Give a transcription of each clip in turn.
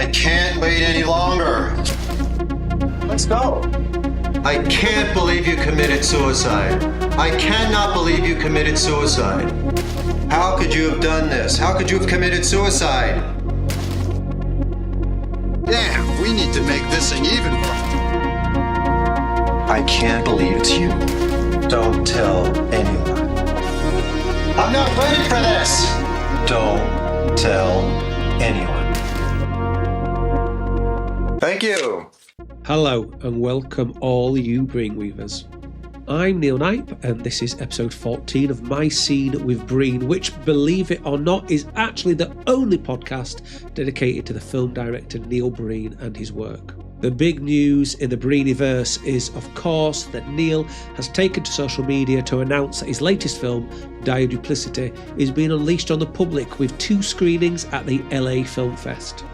I can't wait any longer. Let's go. I can't believe you committed suicide. I cannot believe you committed suicide. How could you have done this? How could you have committed suicide? Damn, we need to make this thing even. I can't believe it's you. Don't tell anyone. I'm not ready for this. Don't tell anyone. Thank you. Hello and welcome all you Brainweavers. I'm Neil Knipe and this is episode 14 of My Scene with Breen, which, believe it or not, is actually the only podcast dedicated to the film director Neil Breen and his work. The big news in the Breeniverse is, of course, that Neil has taken to social media to announce that his latest film, Dire Duplicity, is being unleashed on the public with 2 screenings at the LA Film Fest.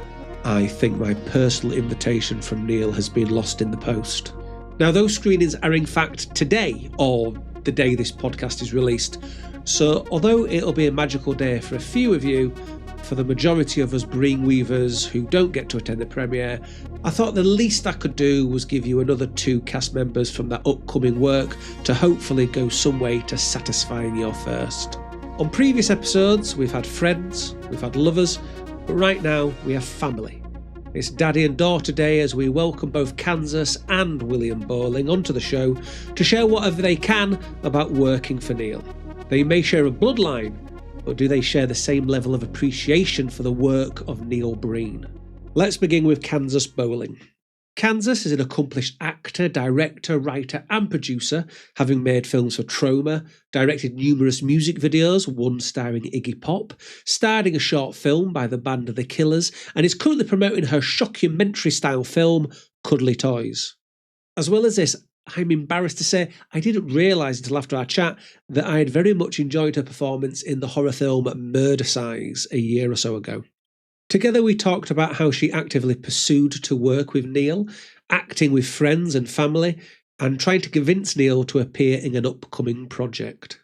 I think my personal invitation from Neil has been lost in the post. Now, those screenings are in fact today, or the day this podcast is released. So, although it'll be a magical day for a few of you, for the majority of us Brainweavers who don't get to attend the premiere, I thought the least I could do was give you another 2 cast members from that upcoming work to hopefully go some way to satisfying your thirst. On previous episodes, we've had friends, we've had lovers, but right now we have family. It's Daddy and Daughter Day as we welcome both Kansas and William Bowling onto the show to share whatever they can about working for Neil. They may share a bloodline, but do they share the same level of appreciation for the work of Neil Breen? Let's begin with Kansas Bowling. Kansas is an accomplished actor, director, writer and producer, having made films for Troma, directed numerous music videos, one starring Iggy Pop, starred in a short film by the band The Killers, and is currently promoting her shockumentary-style film, Cuddly Toys. As well as this, I'm embarrassed to say I didn't realise until after our chat that I had very much enjoyed her performance in the horror film Murder Size a year or so ago. Together we talked about how she actively pursued to work with Neil, acting with friends and family, and trying to convince Neil to appear in an upcoming project.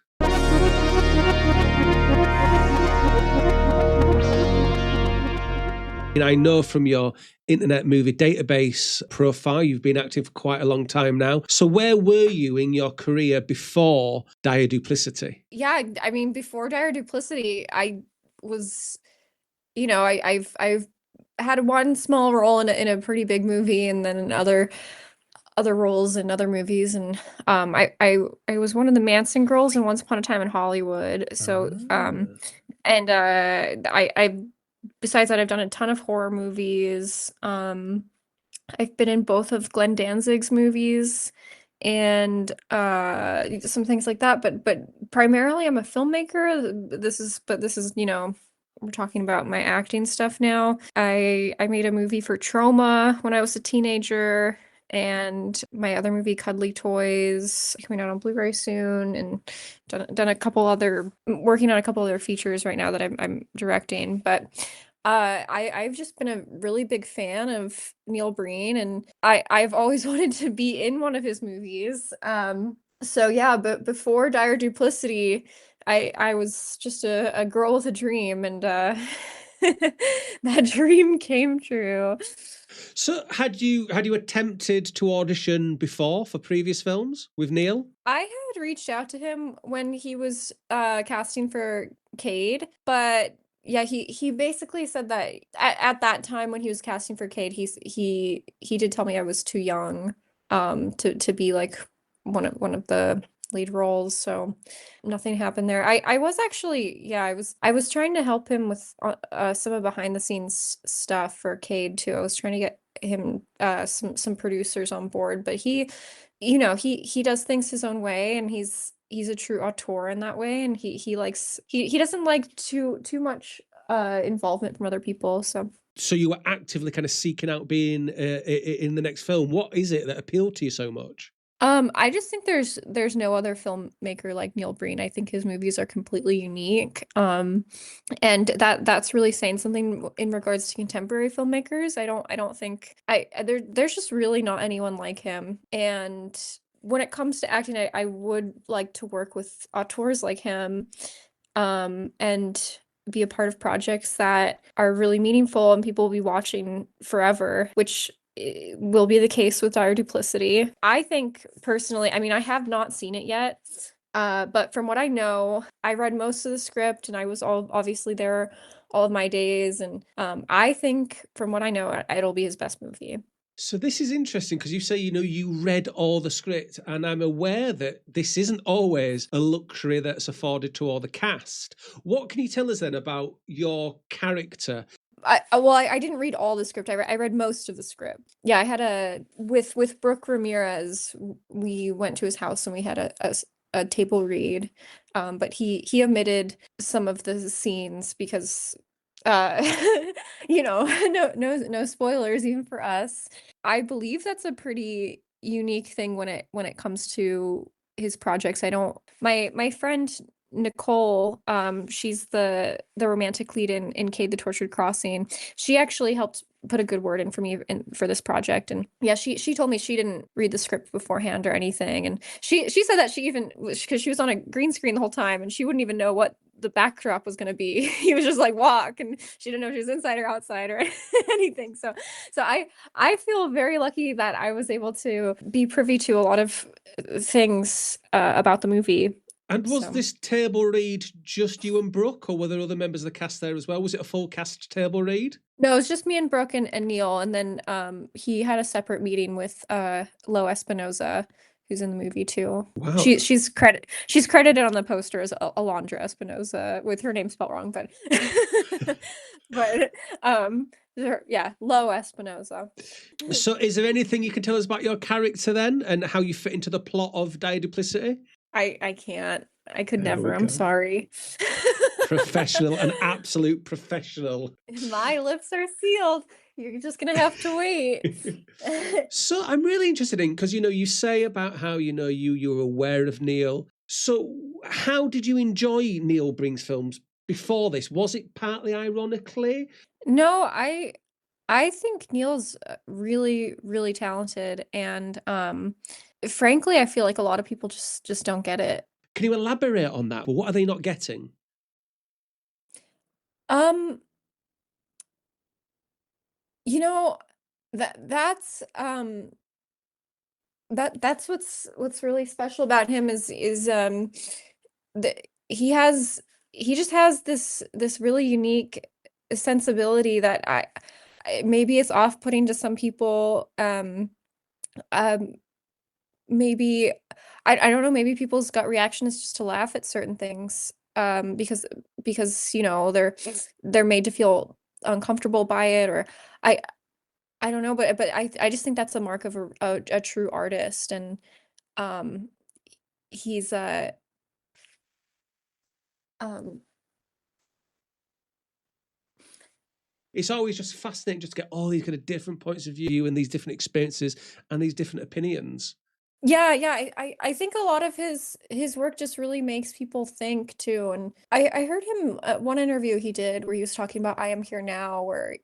I know from your Internet Movie Database profile you've been acting for quite a long time now. So where were you in your career before Dire Duplicity? Yeah, I mean, before Dire Duplicity, I was... You know, I've had one small role in a pretty big movie, and then other roles in other movies, and I was one of the Manson girls in Once Upon a Time in Hollywood. So and I besides that, I've done a ton of horror movies. I've been in both of Glenn Danzig's movies and some things like that. But primarily, I'm a filmmaker. This is you know. We're talking about my acting stuff now. I made a movie for Troma when I was a teenager, and my other movie, Cuddly Toys, coming out on Blu-ray soon, and working on a couple other features right now that I'm directing. But I've just been a really big fan of Neil Breen, and I've always wanted to be in one of his movies. So yeah, but before Dire Duplicity, I was just a girl with a dream, and that dream came true. So had you attempted to audition before for previous films with Neil? I had reached out to him when he was casting for Cade, but yeah, he basically said that at that time when he was casting for Cade, he did tell me I was too young to be like one of the lead roles, so nothing happened there. I was actually, yeah, I was trying to help him with some of behind the scenes stuff for Cade too. I was trying to get him some producers on board, but he does things his own way, and he's a true auteur in that way, and he doesn't like too much involvement from other people. So you were actively kind of seeking out being in the next film. What is it that appealed to you so much? I just think there's no other filmmaker like Neil Breen. I think his movies are completely unique. And that's really saying something in regards to contemporary filmmakers. I don't think there's just really not anyone like him. And when it comes to acting, I would like to work with auteurs like him. And be a part of projects that are really meaningful and people will be watching forever, which will be the case with Dire Duplicity. I think personally, I mean, I have not seen it yet, but from what I know, I read most of the script and I was obviously there all of my days, and I think from what I know, it'll be his best movie. So this is interesting because you say, you read all the script, and I'm aware that this isn't always a luxury that's afforded to all the cast. What can you tell us then about your character? I didn't read all the script. I read most of the script. Yeah, I had with Brooke Ramirez. We went to his house and we had a table read, but he omitted some of the scenes because uh no spoilers even for us. I believe that's a pretty unique thing when it comes to his projects. I don't my friend Nicole, she's the romantic lead in Cade the Tortured Crossing. She actually helped put a good word in for me for this project, and yeah, she told me she didn't read the script beforehand or anything, and she said that she even, because she was on a green screen the whole time and she wouldn't even know what the backdrop was going to be. He was just like walk, and she didn't know if she was inside or outside or anything. So I feel very lucky that I was able to be privy to a lot of things about the movie. And was this table read just you and Brooke, or were there other members of the cast there as well? Was it a full cast table read? No, it was just me and Brooke and Neil, and then he had a separate meeting with Lo Espinoza, who's in the movie too. Wow. She's credited on the poster as Alondra Espinoza with her name spelled wrong, but yeah, Lo Espinoza. So is there anything you can tell us about your character then, and how you fit into the plot of Dire Duplicity? I can't. I could never. I'm sorry. Professional, an absolute professional. My lips are sealed. You're just gonna have to wait. So I'm really interested in, because you say about how you're aware of Neil. So how did you enjoy Neil Breen's films before this? Was it partly ironically? No, I think Neil's really, really talented, and frankly, I feel like a lot of people just don't get it. Can you elaborate on that? But what are they not getting? That's that's what's really special about him is he just has this really unique sensibility that maybe it's off-putting to some people. Maybe I don't know, maybe people's gut reaction is just to laugh at certain things, because they're made to feel uncomfortable by it, or I don't know, but I just think that's a mark of a true artist, and um he's It's always just fascinating just to get all these kind of different points of view and these different experiences and these different opinions. Yeah, I think a lot of his work just really makes people think too. And I heard him at one interview he did where he was talking about I Am Here Now, where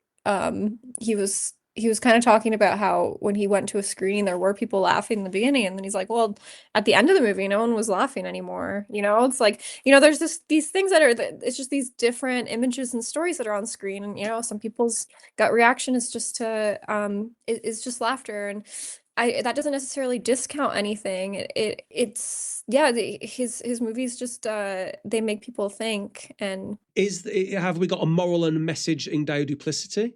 he was kind of talking about how when he went to a screening there were people laughing in the beginning, and then he's like, well, at the end of the movie no one was laughing anymore. It's like, there's these things that it's just these different images and stories that are on screen, and some people's gut reaction is just to is just laughter, and that doesn't necessarily discount anything. It's his movies just they make people think. And have we got a moral and a message in Dire Duplicity?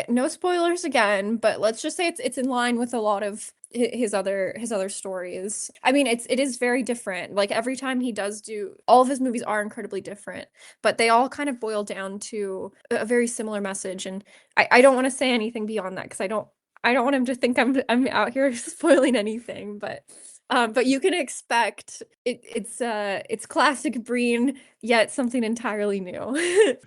No spoilers again, but let's just say it's in line with a lot of his other stories. I mean, it is very different. Like every time he does all of his movies are incredibly different, but they all kind of boil down to a very similar message. And I don't want to say anything beyond that because I don't want him to think I'm out here spoiling anything, but you can expect it's classic Breen, yet something entirely new.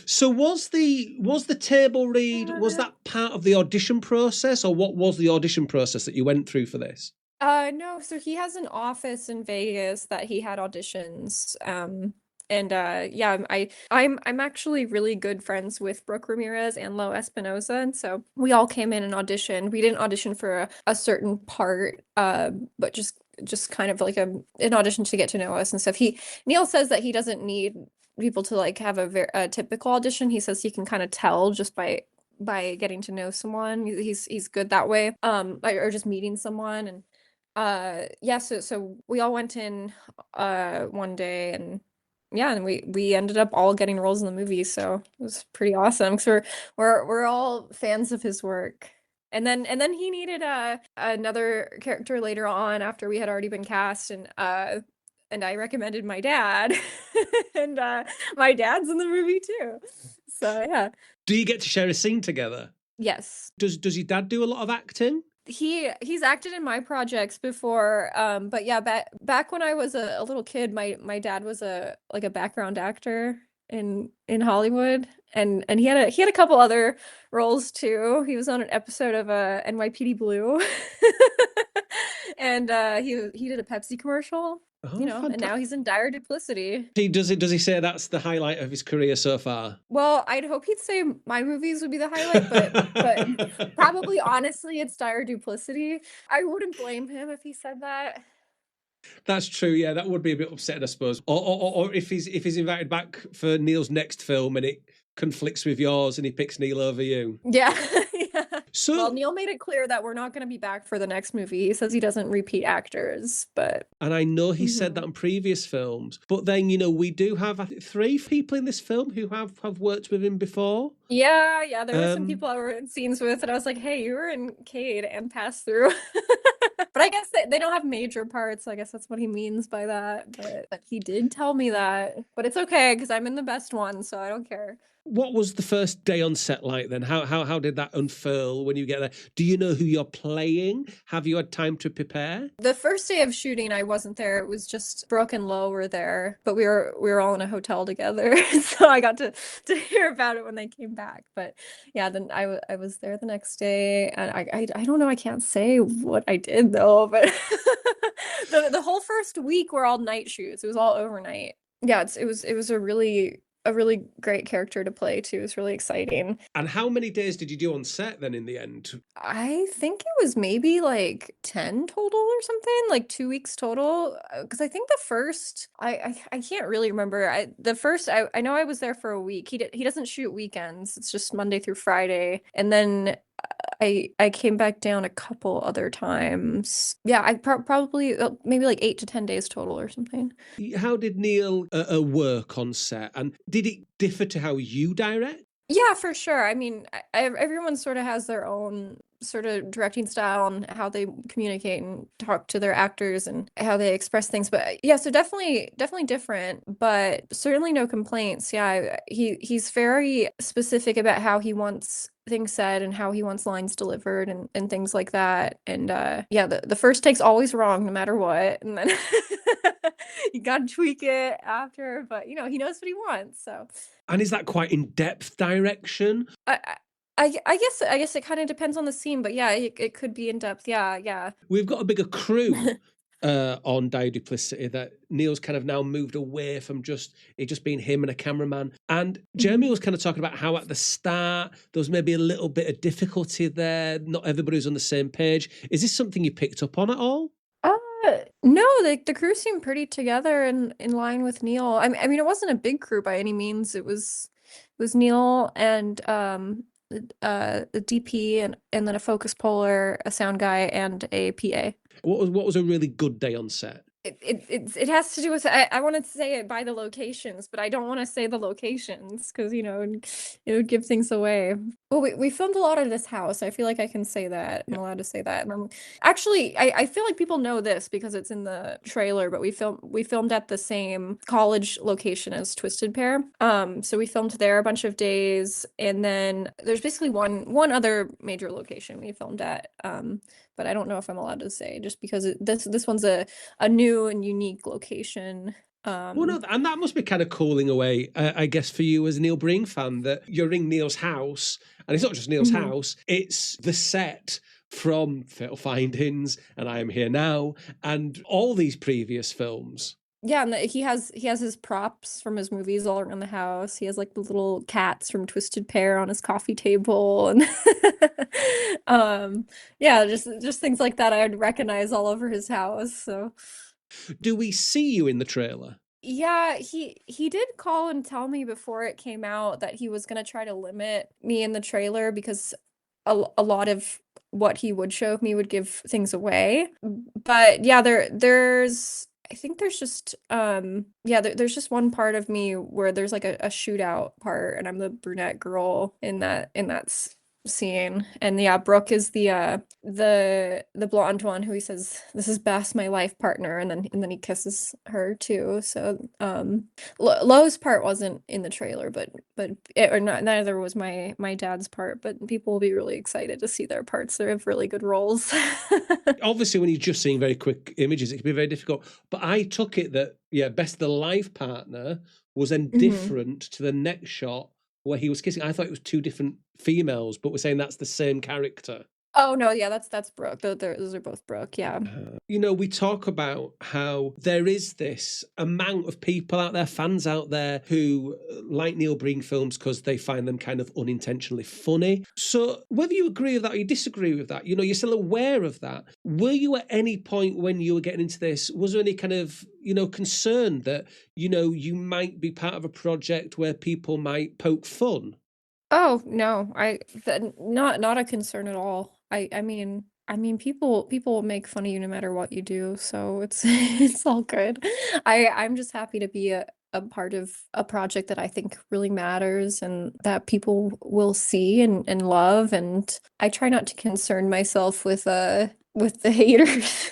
So was the table read, was that part of the audition process, or what was the audition process that you went through for this? No, so he has an office in Vegas that he had auditions. And yeah, I'm actually really good friends with Brooke Ramirez and Lo Espinoza, and so we all came in and auditioned. We didn't audition for a certain part, but just kind of like an audition to get to know us and stuff. Neil says that he doesn't need people to like have a typical audition. He says he can kind of tell just by getting to know someone. He's good that way. Or just meeting someone. And yeah, so we all went in one day, and yeah, and we ended up all getting roles in the movie, so it was pretty awesome because we're all fans of his work. And then he needed another character later on after we had already been cast, and I recommended my dad. And my dad's in the movie too. So yeah. Do you get to share a scene together? Yes. Does your dad do a lot of acting? He's acted in my projects before, but yeah, back when I was a little kid, my dad was a background actor in Hollywood, and he had a couple other roles too. He was on an episode of NYPD Blue. And he did a Pepsi commercial, Oh, and now fantastic. he's in Dire Duplicity. Does he say that's the highlight of his career so far? Well, I'd hope he'd say my movies would be the highlight, but probably honestly it's Dire Duplicity. I wouldn't blame him if he said that. That's true. Yeah, that would be a bit upsetting, I suppose. Or if he's invited back for Neil's next film and it conflicts with yours and he picks Neil over you. Yeah. Yeah. So, well, Neil made it clear that we're not going to be back for the next movie. He says he doesn't repeat actors, but and I know he said that in previous films, but then we do have, I think, 3 people in this film who have worked with him before. Yeah, there were some people I were in scenes with, and I was like, hey, you were in Cade and Pass Through. But I guess they don't have major parts. I guess that's what he means by that. But he did tell me that. But it's okay because I'm in the best one, so I don't care. What was the first day on set like then? How did that unfurl when you get there? Do you know who you're playing? Have you had time to prepare? The first day of shooting, I wasn't there. It was just Brooke and Lo were there, but we were all in a hotel together, so I got to hear about it when they came back. But yeah, then I was there the next day, and I don't know. I can't say what I did though, but the whole first week were all night shoots. It was all overnight. Yeah, it was a really great character to play too. It's really exciting. And how many days did you do on set then in the end? I think it was maybe like 10 total or something, like 2 weeks total. Because I think the first, I can't really remember. The first, I know I was there for a week. He doesn't shoot weekends. It's just Monday through Friday. And then I came back down a couple other times. Yeah, I probably maybe like 8 to 10 days total or something. How did Neil work on set? And did it differ to how you direct? Yeah, for sure. I mean, everyone sort of has their own sort of directing style and how they communicate and talk to their actors and how they express things. But yeah, so definitely different, but certainly no complaints. Yeah, he's very specific about how he wants things said and how he wants lines delivered and things like that. And yeah, the first take's always wrong no matter what. And then you gotta tweak it after, but he knows what he wants. So. And is that quite in-depth direction? I guess it kind of depends on the scene, but yeah, it could be in depth. Yeah. We've got a bigger crew on Dire Duplicity that Neil's kind of now moved away from it just being him and a cameraman. And Jeremy was kind of talking about how at the start there was maybe a little bit of difficulty there. Not everybody was on the same page. Is this something you picked up on at all? No, the crew seemed pretty together and in line with Neil. I mean, it wasn't a big crew by any means. It was Neil and the DP and then a focus puller, a sound guy, and a PA. What was a really good day on set? It has to do with I want to say it by the locations, but I don't want to say the locations because it would give things away. Well, we filmed a lot at this house. I feel like I can say that. I'm allowed to say that. Actually, I feel like people know this because it's in the trailer, but we filmed at the same college location as Twisted Pair. So we filmed there a bunch of days, and then there's basically one other major location we filmed at. But I don't know if I'm allowed to say just because this one's a new and unique location. Well, no, and that must be kind of cooling away, I guess, for you as a Neil Breen fan, that you're in Neil's house, and it's not just Neil's house, it's the set from Fatal Findings and I Am Here Now and all these previous films. Yeah, and he has his props from his movies all around the house. He has like the little cats from Twisted Pair on his coffee table, and yeah, just things like that I'd recognize all over his house. So, do we see you in the trailer? Yeah, he did call and tell me before it came out that he was gonna try to limit me in the trailer because a lot of what he would show me would give things away. But yeah, there's I think there's just yeah, there's just one part of me where there's like a shootout part and I'm the brunette girl in that scene. And yeah, Brooke is the blonde one who he says, "This is Bess, my life partner," and then he kisses her too. So Lo's part wasn't in the trailer, but or not, neither was my dad's part, but people will be really excited to see their parts. They have really good roles. Obviously, when you're just seeing very quick images, it can be very difficult. But I took it that, yeah, Best the life partner was then different to the next shot where he was kissing. I thought it was two different females, but we're saying that's the same character. Oh no, yeah, that's Brooke. Those are both Brooke, yeah. You know, we talk about how there is this amount of people out there, fans out there, who like Neil Breen films because they find them kind of unintentionally funny. So whether you agree with that or you disagree with that, you know, you're still aware of that. Were you at any point when you were getting into this, was there any kind of, you know, concern that, you know, you might be part of a project where people might poke fun? Oh no, not a concern at all. I mean, people will make fun of you no matter what you do, so it's it's all good. I'm just happy to be a part of a project that I think really matters and that people will see and love, and I try not to concern myself with the haters.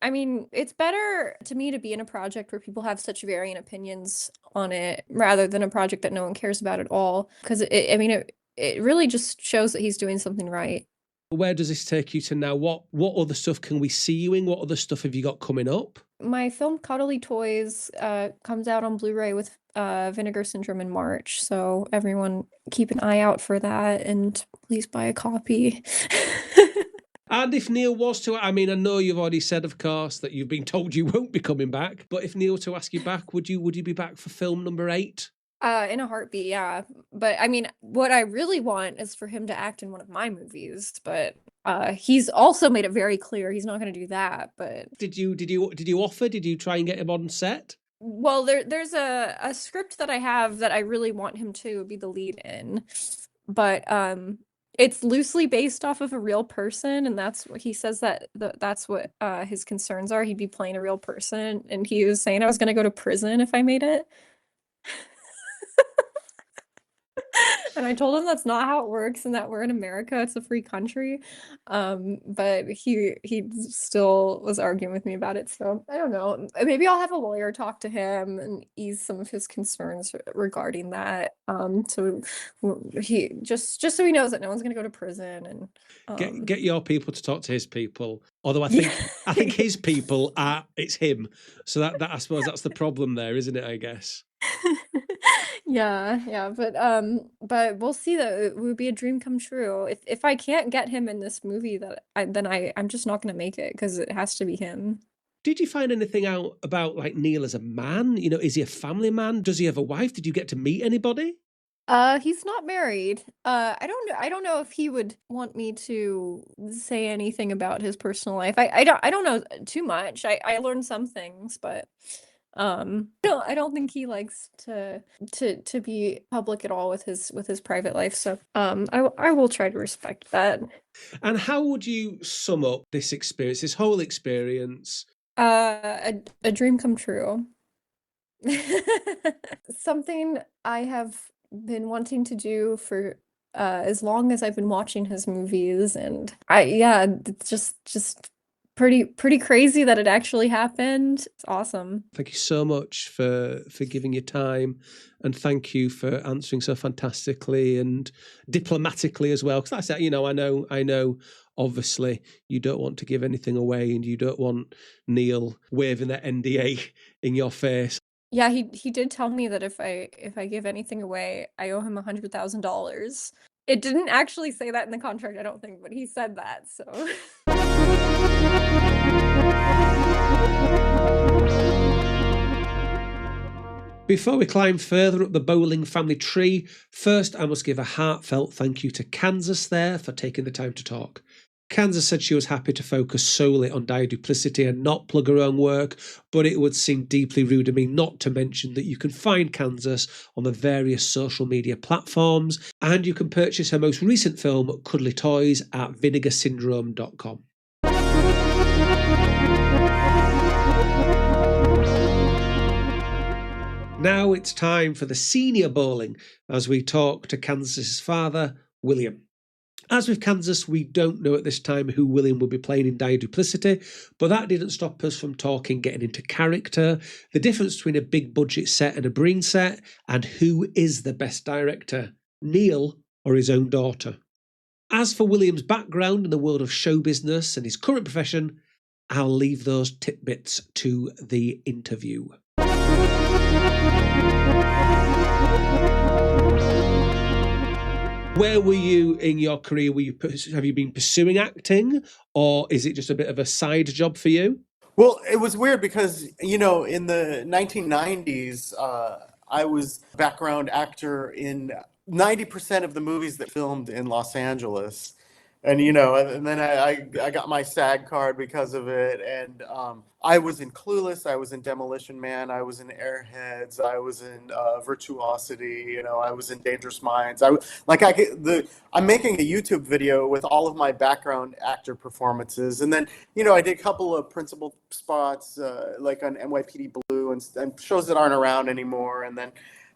I mean, it's better to me to be in a project where people have such varying opinions on it rather than a project that no one cares about at all. Because I mean, it really just shows that he's doing something right. Where does this take you to now? What other stuff can we see you in? What other stuff have you got coming up? My film Cuddly Toys comes out on Blu-ray with Vinegar Syndrome in March. So everyone keep an eye out for that and please buy a copy. And if Neil was to, I mean, I know you've already said, of course, that you've been told you won't be coming back, but if Neil were to ask you back, would you be back for film number 8? In a heartbeat, yeah. But I mean, what I really want is for him to act in one of my movies, but he's also made it very clear he's not going to do that. But Did you offer? Did you try and get him on set? well, there's a script that I have that I really want him to be the lead in, but it's loosely based off of a real person, and that's what he says that's what his concerns are. He'd be playing a real person, and he was saying I was going to go to prison if I made it. And I told him that's not how it works and that we're in America, it's a free country. But he still was arguing with me about it. So I don't know. Maybe I'll have a lawyer talk to him and ease some of his concerns regarding that. So he just so he knows that no one's gonna go to prison and Get your people to talk to his people. Although I think his people it's him. So that I suppose that's the problem there, isn't it? I guess. Yeah, but we'll see that it would be a dream come true. If I can't get him in this movie then I'm just not gonna make it because it has to be him. Did you find anything out about like Neil as a man? You know, is he a family man? Does he have a wife? Did you get to meet anybody? He's not married. I don't know if he would want me to say anything about his personal life. I don't know too much. I learned some things, but I don't think he likes to be public at all with his private life. So I will try to respect that. And how would you sum up this experience, this whole experience? A dream come true. Something I have been wanting to do for as long as I've been watching his movies, and it's just pretty crazy that it actually happened. It's awesome. Thank you so much for giving your time, and thank you for answering so fantastically and diplomatically as well. Because I know obviously you don't want to give anything away and you don't want Neil waving that NDA in your face. Yeah, he did tell me that if I give anything away, I owe him $100,000. It didn't actually say that in the contract, I don't think, but he said that, so. Before we climb further up the bowling family tree, first I must give a heartfelt thank you to Kansas there for taking the time to talk. Kansas said she was happy to focus solely on Dire Duplicity and not plug her own work, but it would seem deeply rude of me not to mention that you can find Kansas on the various social media platforms, and you can purchase her most recent film, Cuddly Toys, at vinegarsyndrome.com. Now it's time for the senior bowling as we talk to Kansas's father, William. As with Kansas, we don't know at this time who William will be playing in Dire Duplicity, but that didn't stop us from getting into character, the difference between a big budget set and a Breen set, and who is the best director, Neil or his own daughter. As for William's background in the world of show business and his current profession, I'll leave those tidbits to the interview. Where were you in your career? Have you been pursuing acting, or is it just a bit of a side job for you? Well, it was weird because, in the 1990s, I was a background actor in 90% of the movies that filmed in Los Angeles. And, and then I got my SAG card because of it. And I was in Clueless, I was in Demolition Man, I was in Airheads, I was in Virtuosity, I was in Dangerous Minds. I'm making a YouTube video with all of my background actor performances. And then, I did a couple of principal spots, like on NYPD Blue and shows that aren't around anymore. And then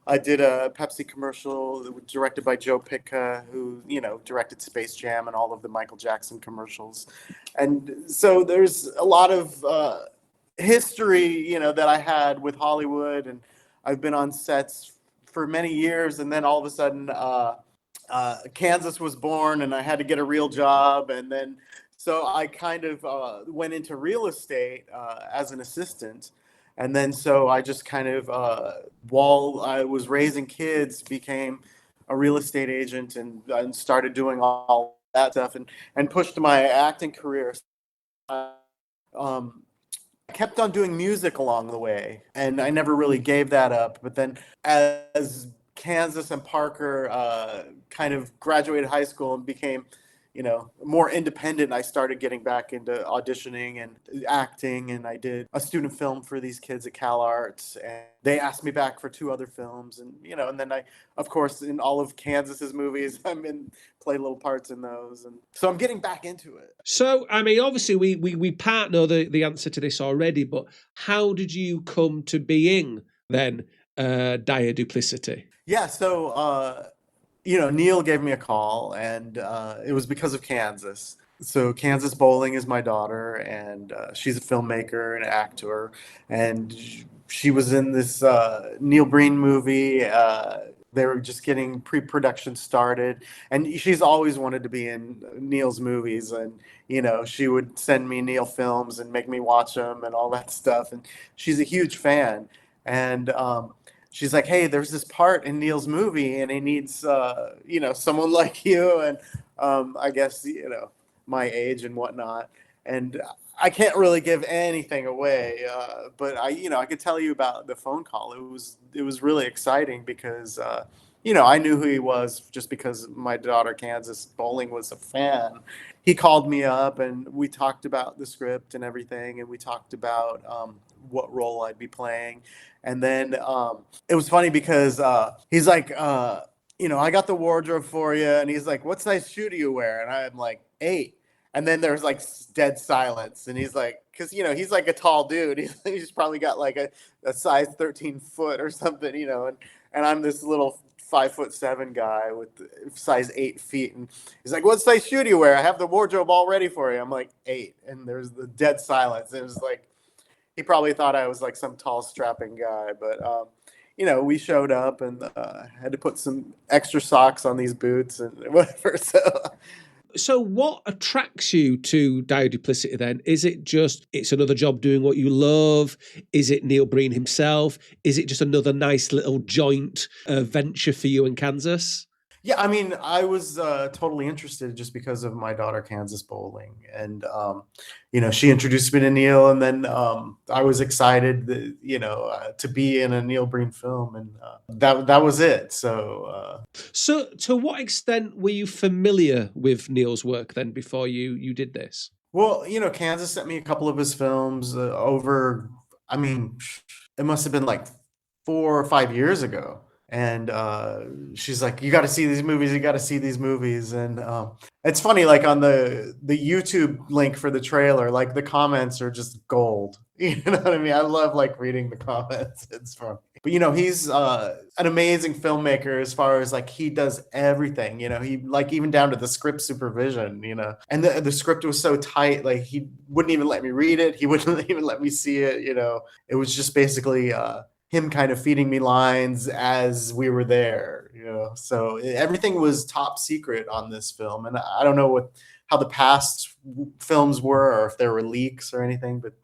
I did a Pepsi commercial directed by Joe Pitka, who, directed Space Jam and all of the Michael Jackson commercials. And so there's a lot of history, that I had with Hollywood, and I've been on sets for many years. And then all of a sudden, Kansas was born and I had to get a real job. And then, so I kind of went into real estate as an assistant. And then so I just kind of, while I was raising kids, became a real estate agent and started doing all that stuff and pushed my acting career. I kept on doing music along the way, and I never really gave that up. But then as Kansas and Parker kind of graduated high school and became more independent, I started getting back into auditioning and acting, and I did a student film for these kids at Cal Arts, and they asked me back for 2 other films, and and then I, of course, in all of Kansas's movies, play little parts in those, and so I'm getting back into it. So, I mean, obviously we part know the answer to this already, but how did you come to being then Dire Duplicity? Yeah, so Neil gave me a call, and it was because of Kansas. So Kansas Bowling is my daughter, and she's a filmmaker and actor, and she was in this Neil Breen movie. They were just getting pre-production started, and she's always wanted to be in Neil's movies, and she would send me Neil films and make me watch them and all that stuff, and she's a huge fan. And she's like, hey, there's this part in Neil's movie and he needs, someone like you. And I guess, my age and whatnot. And I can't really give anything away. But I could tell you about the phone call. It was really exciting because, I knew who he was just because my daughter, Kansas Bowling, was a fan. He called me up and we talked about the script and everything. And we talked about what role I'd be playing. And then it was funny because he's like, I got the wardrobe for you. And he's like, what size shoe do you wear? And I'm like, 8. And then there's like dead silence. And he's like, because, he's like a tall dude. He's probably got like a size 13 foot or something, and I'm this little 5'7" guy with size 8 feet. And he's like, what size shoe do you wear? I have the wardrobe all ready for you. I'm like, 8. And there's the dead silence. And it was like, he probably thought I was like some tall, strapping guy, but we showed up and had to put some extra socks on these boots and whatever. So what attracts you to Dire Duplicity then? Is it just it's another job doing what you love? Is it Neil Breen himself? Is it just another nice little joint venture for you in Kansas? Yeah, I mean, I was totally interested just because of my daughter Kansas bowling, and she introduced me to Neil, and then I was excited, that, to be in a Neil Breen film, and that was it. So, So, to what extent were you familiar with Neil's work then before you did this? well, Kansas sent me a couple of his films over. I mean, it must have been like 4 or 5 years ago. And she's like, "You got to see these movies. You got to see these movies." And it's funny, like on the YouTube link for the trailer, like the comments are just gold. You know what I mean? I love like reading the comments. It's fun. But he's an amazing filmmaker as far as like he does everything. He like even down to the script supervision. And the script was so tight, like he wouldn't even let me read it. He wouldn't even let me see it. It was just basically him kind of feeding me lines as we were there. So everything was top secret on this film, and I don't know how the past films were or if there were leaks or anything, but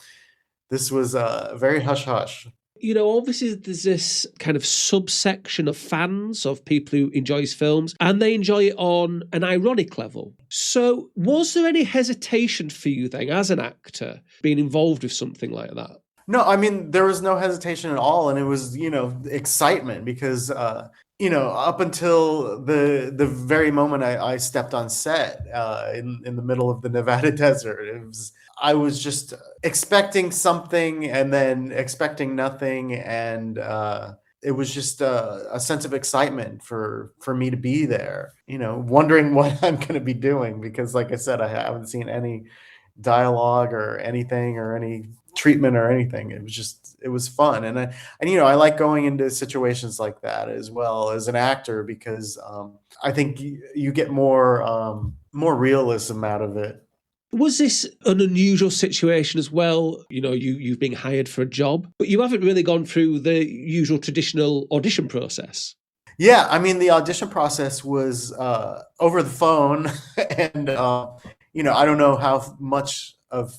this was very hush hush. Obviously there's this kind of subsection of fans, of people who enjoy his films, and they enjoy it on an ironic level. So was there any hesitation for you then, as an actor, being involved with something like that? No, I mean, there was no hesitation at all. And it was, excitement because, up until the very moment I stepped on set in the middle of the Nevada desert, I was just expecting something and then expecting nothing. And it was just a sense of excitement for me to be there, wondering what I'm going to be doing. Because like I said, I haven't seen any dialogue or anything or any treatment or anything. It was fun. And I like going into situations like that as well as an actor, because I think you get more realism out of it. Was this an unusual situation as well? You've been hired for a job, but you haven't really gone through the usual traditional audition process. Yeah, I mean, the audition process was over the phone, and I don't know how much of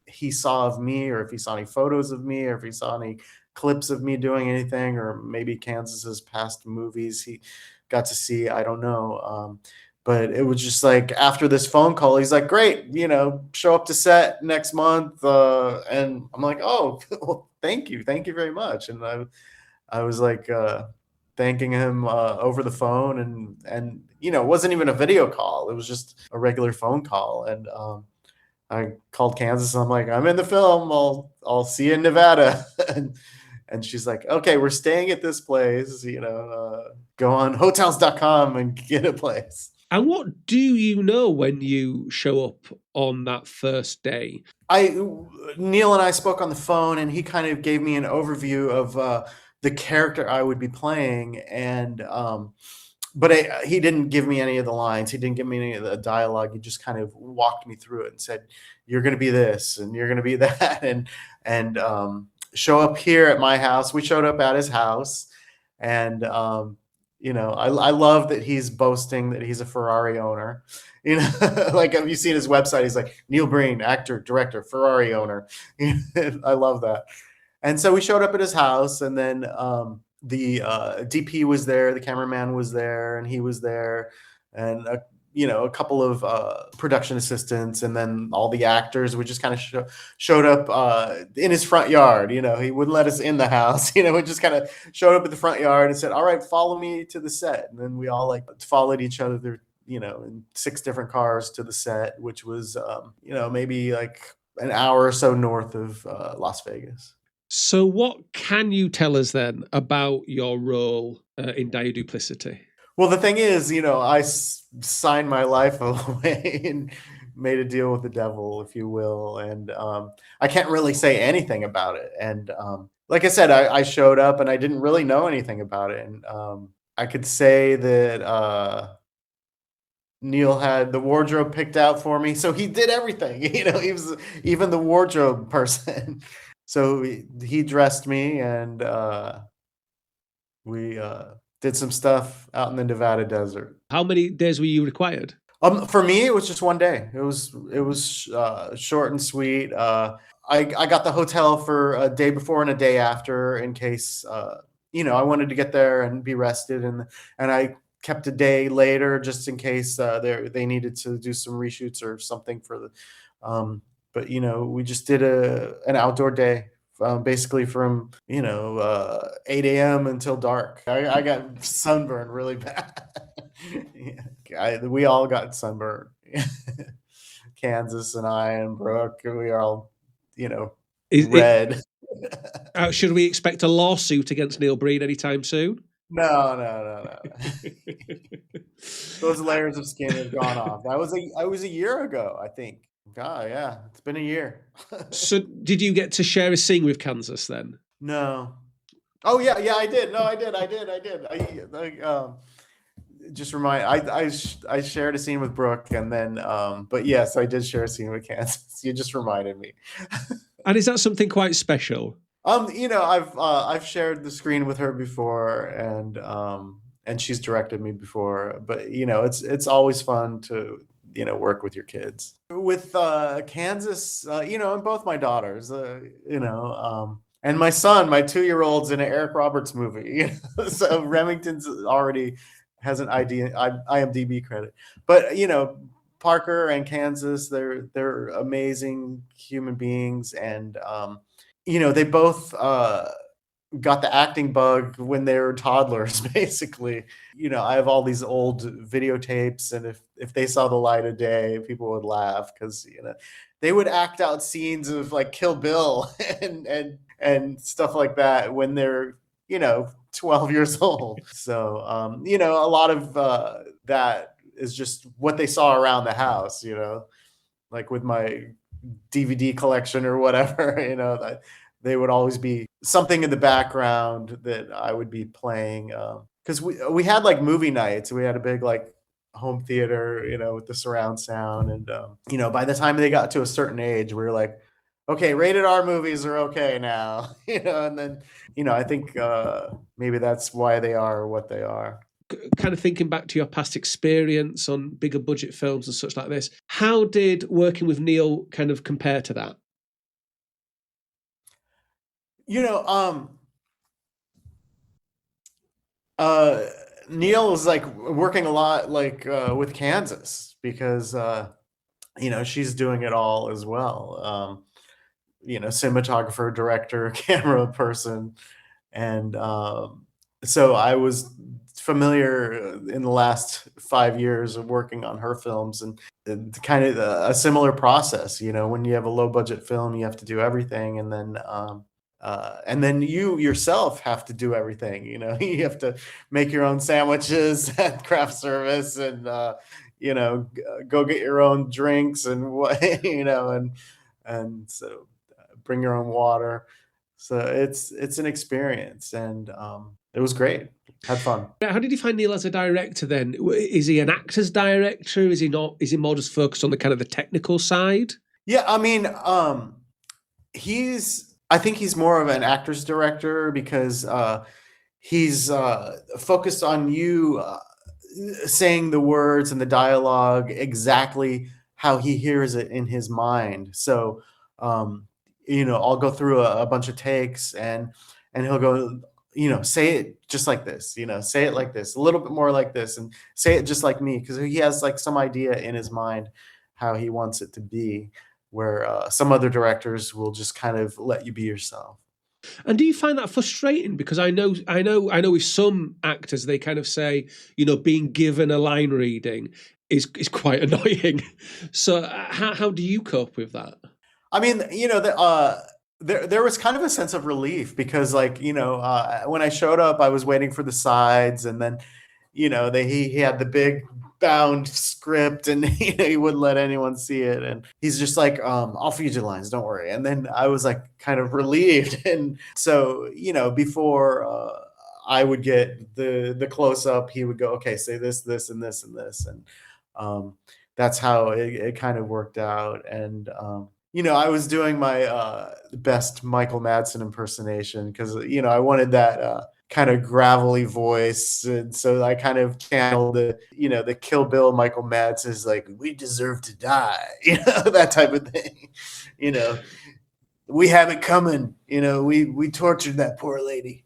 he saw of me, or if he saw any photos of me, or if he saw any clips of me doing anything, or maybe Kansas's past movies he got to see. I don't know. But it was just like after this phone call, he's like, "Great, show up to set next month." And I'm like, "Oh, well, thank you very much." And I was like thanking him over the phone, and it wasn't even a video call; it was just a regular phone call. And I called Kansas. And I'm like, "I'm in the film. I'll see you in Nevada." And she's like, "Okay, we're staying at this place. Go on hotels.com and get a place." And what do you know when you show up on that first day? Neil and I spoke on the phone, and he kind of gave me an overview of the character I would be playing, and but he didn't give me any of the lines. He didn't give me any of the dialogue. He just kind of walked me through it and said, "You're going to be this, and you're going to be that," and show up here at my house. We showed up at his house, and I love that he's boasting that he's a Ferrari owner. Like, have you seen his website? He's like, Neil Breen, actor, director, Ferrari owner. I love that. And so we showed up at his house, and then the DP was there, the cameraman was there, and he was there, and a couple of production assistants, and then all the actors. We just kind of showed up in his front yard. He wouldn't let us in the house. We just kind of showed up at the front yard and said, "All right, follow me to the set." And then we all like followed each other there, in 6 different cars to the set, which was maybe like an hour or so north of Las Vegas. So what can you tell us then about your role in Dire Duplicity? Well, the thing is, I signed my life away and made a deal with the devil, if you will. And I can't really say anything about it. And like I said, I showed up and I didn't really know anything about it. And I could say that Neil had the wardrobe picked out for me. So he did everything. He was even the wardrobe person. So he dressed me, and we did some stuff out in the Nevada desert. How many days were you required? For me, it was just one day. It was short and sweet. I got the hotel for a day before and a day after, in case I wanted to get there and be rested, and I kept a day later just in case they needed to do some reshoots or something for the. But we just did an outdoor day, basically from 8 a.m. until dark. I got sunburned really bad. We all got sunburned. Kansas and I and Brooke, we are all red. Should we expect a lawsuit against Neil Breen anytime soon? No. Those layers of skin have gone off. I was a year ago, I think. God, yeah, it's been a year. So, did you get to share a scene with Kansas then? No. Oh yeah, I did. No, I did. Just remind. I shared a scene with Brooke, and then, but yes, I did share a scene with Kansas. You just reminded me. And is that something quite special? I've shared the screen with her before, and she's directed me before. But it's always fun to work with your kids. With Kansas, and both my daughters, and my son, my 2-year-old's in an Eric Roberts movie. So Remington's already has an IMDb credit, but Parker and Kansas, they're amazing human beings, and they both got the acting bug when they were toddlers, basically. I have all these old videotapes, and if they saw the light of day, people would laugh because they would act out scenes of like Kill Bill and stuff like that when they're 12 years old. So a lot of that is just what they saw around the house, like with my DVD collection or whatever, that they would always be something in the background that I would be playing. Because we had like movie nights. We had a big like home theater, with the surround sound. And, by the time they got to a certain age, we were like, okay, rated R movies are okay now, and then, I think maybe that's why they are what they are. Kind of thinking back to your past experience on bigger budget films and such like this, how did working with Neil kind of compare to that? Neil is like working a lot like with Kansas because she's doing it all as well. Cinematographer, director, camera person, and so I was familiar in the last 5 years of working on her films, and kind of a similar process. When you have a low budget film, you have to do everything, and then you yourself have to do everything. You have to make your own sandwiches at craft service, and go get your own drinks, and what and so bring your own water. So it's an experience, and it was great. Had fun. How did you find Neil as a director then? Is he an actor's director? Is he not? Is he more just focused on the kind of the technical side? Yeah, I mean, I think he's more of an actor's director because he's focused on you saying the words and the dialogue exactly how he hears it in his mind. So, I'll go through a bunch of takes, and he'll go, say it just like this, say it like this, a little bit more like this, and say it just like me, because he has like some idea in his mind how he wants it to be, where some other directors will just kind of let you be yourself. And do you find that frustrating? Because I know with some actors, they kind of say, being given a line reading is quite annoying. So how do you cope with that? I mean, there was kind of a sense of relief because, like, when I showed up, I was waiting for the sides, and then, he had the big bound script, and he wouldn't let anyone see it, and he's just like, I'll feed you lines, don't worry. And then I was like kind of relieved, and so before I would get the close up, he would go, okay, say this, and this, and this, and that's how it kind of worked out. And I was doing my best Michael Madsen impersonation because I wanted that kind of gravelly voice, and so I kind of channeled the Kill Bill Michael Madsen is like, we deserve to die, that type of thing. We have it coming. We tortured that poor lady.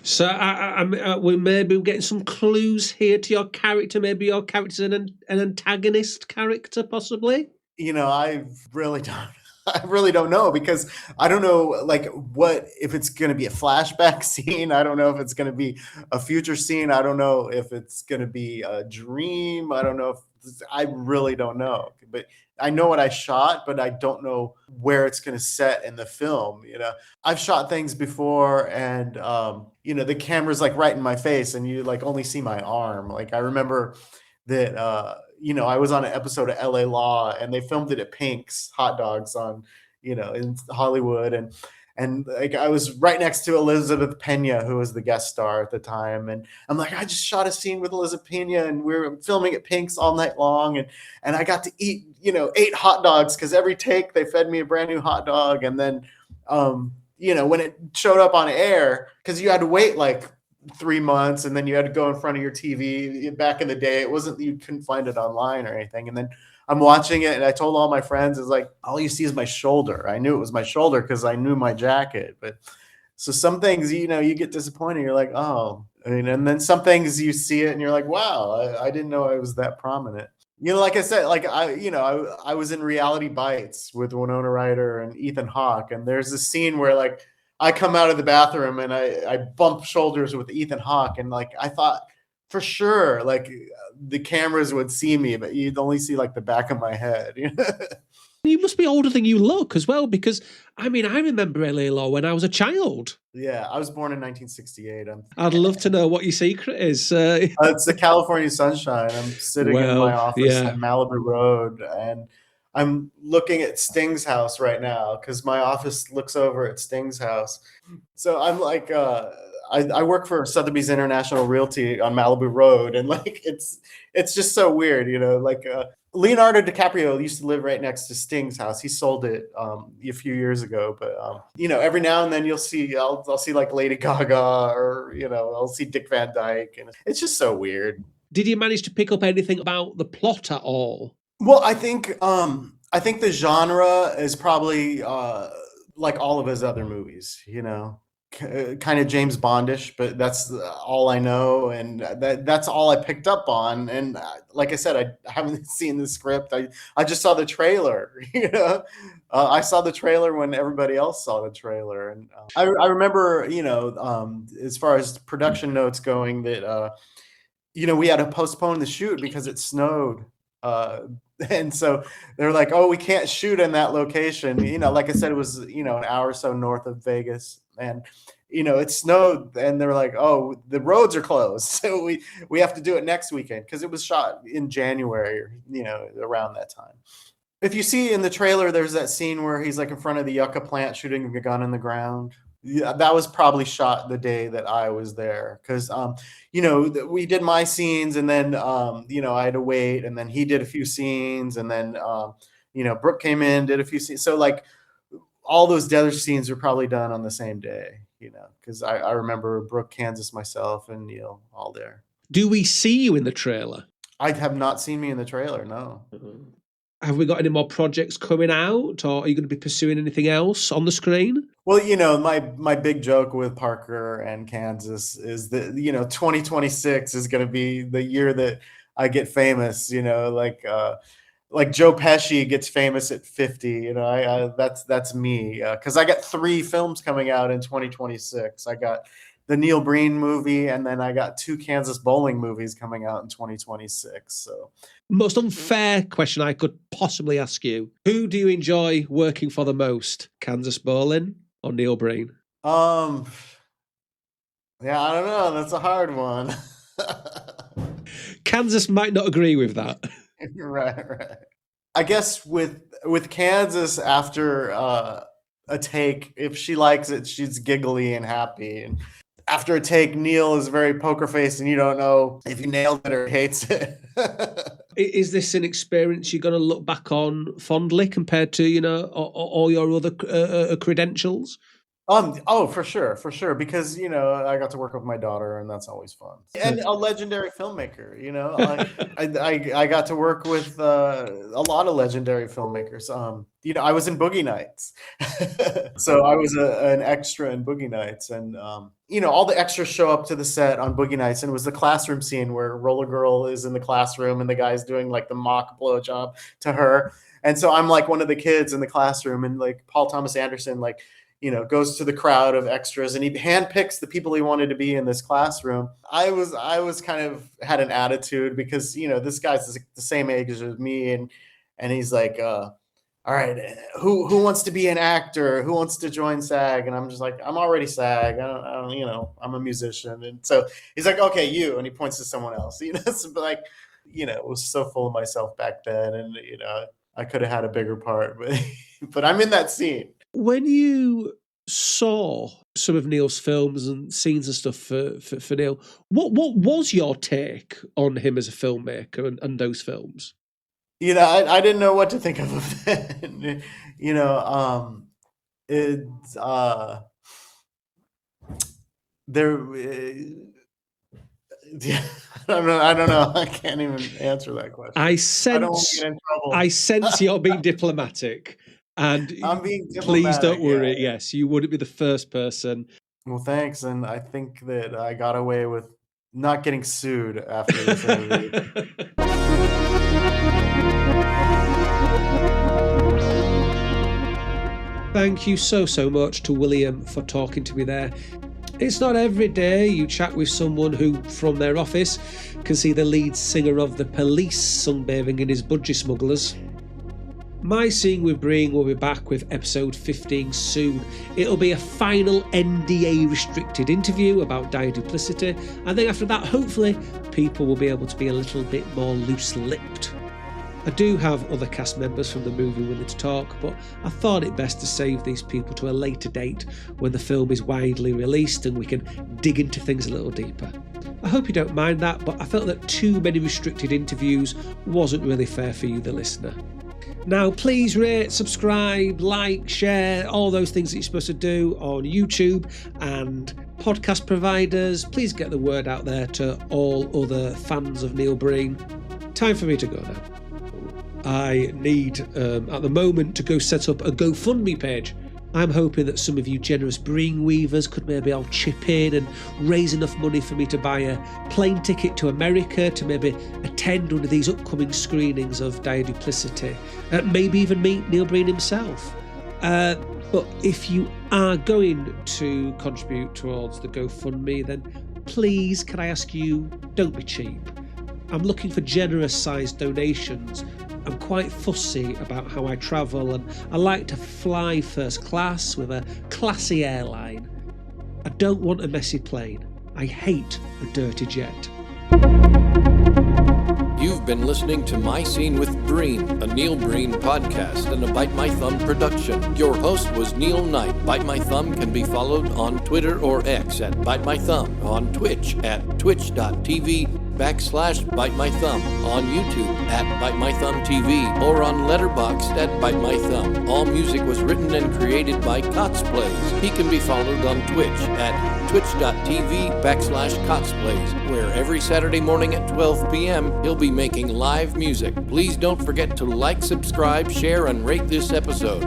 So we maybe getting some clues here to your character. Maybe your character's an antagonist character, possibly. I really don't. I really don't know because I don't know like what if it's going to be a flashback scene. I don't know if it's going to be a future scene. I don't know if it's going to be a dream. I don't know if I really don't know. But I know what I shot, but I don't know where it's going to set in the film. I've shot things before, and the camera's like right in my face, and you like only see my arm. Like I remember that I was on an episode of LA Law, and they filmed it at Pink's Hot Dogs on in Hollywood, and like I was right next to Elizabeth Pena, who was the guest star at the time, and I'm like, I just shot a scene with Elizabeth Pena, and we were filming at Pink's all night long, and I got to eat 8 hot dogs because every take they fed me a brand new hot dog, and then when it showed up on air, because you had to wait like 3 months, and then you had to go in front of your TV. Back in the day, it wasn't, you couldn't find it online or anything. And then I'm watching it, and I told all my friends, it's like, all you see is my shoulder. I knew it was my shoulder because I knew my jacket. But so some things, you get disappointed. You're like, oh, and then some things you see it and you're like, wow, I didn't know I was that prominent. Like I said, like I was in Reality Bites with Winona Ryder and Ethan Hawke, and there's a scene where like I come out of the bathroom and I bump shoulders with Ethan Hawke, and like I thought for sure like the cameras would see me, but you'd only see like the back of my head. You must be older than you look as well, because I remember LA Law when I was a child. Yeah, I was born in 1968. I'd love to know what your secret is. It's the California sunshine. I'm sitting in my office on Malibu Road, and I'm looking at Sting's house right now because my office looks over at Sting's house. So I'm like, I work for Sotheby's International Realty on Malibu Road, and like it's just so weird, like Leonardo DiCaprio used to live right next to Sting's house. He sold it a few years ago, but every now and then I'll see like Lady Gaga, or I'll see Dick Van Dyke, and it's just so weird. Did you manage to pick up anything about the plot at all? Well, I think the genre is probably like all of his other movies, kind of James Bondish, but that's all I know, and that's all I picked up on. And like I said, I haven't seen the script. I just saw the trailer. I saw the trailer when everybody else saw the trailer, and I remember, as far as production notes going, that we had to postpone the shoot because it snowed. And so they're like, oh, we can't shoot in that location. Like I said, it was, an hour or so north of Vegas, and, it snowed, and they're like, oh, the roads are closed. So we have to do it next weekend, because it was shot in January, or, around that time. If you see in the trailer, there's that scene where he's like in front of the yucca plant shooting a gun in the ground. Yeah, that was probably shot the day that I was there, because we did my scenes, and then I had to wait, and then he did a few scenes, and then Brooke came in, did a few scenes. So like all those other scenes were probably done on the same day, because I remember Brooke, Kansas, myself, and Neil all there. Do we see you in the trailer? I have not seen me in the trailer, no. Have we got any more projects coming out, or are you going to be pursuing anything else on the screen? Well, my big joke with Parker and Kansas is that, 2026 is going to be the year that I get famous, like Joe Pesci gets famous at 50, that's me. Because I got 3 films coming out in 2026. I got the Neil Breen movie, and then I got 2 Kansas bowling movies coming out in 2026. So, most unfair question I could possibly ask you: who do you enjoy working for the most, Kansas Bowling or Neil Breen? Yeah, I don't know. That's a hard one. Kansas might not agree with that. Right. I guess with Kansas, after a take, if she likes it, she's giggly and happy, and after a take, Neil is very poker faced, and you don't know if he nailed it or hates it. Is this an experience you're going to look back on fondly compared to all your other credentials? Oh, for sure, because I got to work with my daughter, and that's always fun. And a legendary filmmaker, I got to work with a lot of legendary filmmakers. I was in Boogie Nights, so I was an extra in Boogie Nights, and all the extras show up to the set on Boogie Nights, and it was the classroom scene where Roller Girl is in the classroom, and the guy's doing like the mock blowjob to her, and so I'm like one of the kids in the classroom, and like Paul Thomas Anderson, like, goes to the crowd of extras, and he handpicks the people he wanted to be in this classroom. I was kind of had an attitude because, this guy's the same age as me. And he's like, all right, who wants to be an actor? Who wants to join SAG? And I'm just like, I'm already SAG. I don't, I'm a musician. And so he's like, okay, you, and he points to someone else, so like, it was so full of myself back then. And, I could have had a bigger part, but I'm in that scene. When you saw some of Neil's films and scenes and stuff for Neil, what was your take on him as a filmmaker and those films? I didn't know what to think of him then. It's yeah, I don't know. I can't even answer that question. I don't want to get in trouble. I sense you're being diplomatic. And I'm being diplomatic. Please don't worry. Yeah. Yes, you wouldn't be the first person. Well, thanks. And I think that I got away with not getting sued after this interview. Thank you so much to William for talking to me there. It's not every day you chat with someone who, from their office, can see the lead singer of The Police sunbathing in his budgie smugglers. My Scene with Breen will be back with episode 15 soon. It'll be a final NDA restricted interview about Dire Duplicity, and then after that, hopefully, people will be able to be a little bit more loose-lipped. I do have other cast members from the movie willing to talk, but I thought it best to save these people to a later date when the film is widely released and we can dig into things a little deeper. I hope you don't mind that, but I felt that too many restricted interviews wasn't really fair for you, the listener. Now, please rate, subscribe, like, share, all those things that you're supposed to do on YouTube and podcast providers. Please get the word out there to all other fans of Neil Breen. Time for me to go now. I need, at the moment, to go set up a GoFundMe page. I'm hoping that some of you generous Breen weavers could maybe all chip in and raise enough money for me to buy a plane ticket to America to maybe attend one of these upcoming screenings of Dire Duplicity. Maybe even meet Neil Breen himself. But if you are going to contribute towards the GoFundMe, then please, can I ask you, don't be cheap. I'm looking for generous sized donations. I'm quite fussy about how I travel, and I like to fly first class with a classy airline. I don't want a messy plane. I hate a dirty jet. You've been listening to My Scene with Breen, a Neil Breen podcast and a Bite My Thumb production. Your host was Neil Knight. Bite My Thumb can be followed on Twitter or X at Bite My Thumb, on Twitch at twitch.tv/bitemythumb, on YouTube at bitemythumbtv, or on Letterboxd at bitemythumb. All music was written and created by Cotsplays. He can be followed on Twitch at twitch.tv/Cotsplays, where every Saturday morning at 12 p.m. he'll be making live music. Please don't forget to like, subscribe, share, and rate this episode.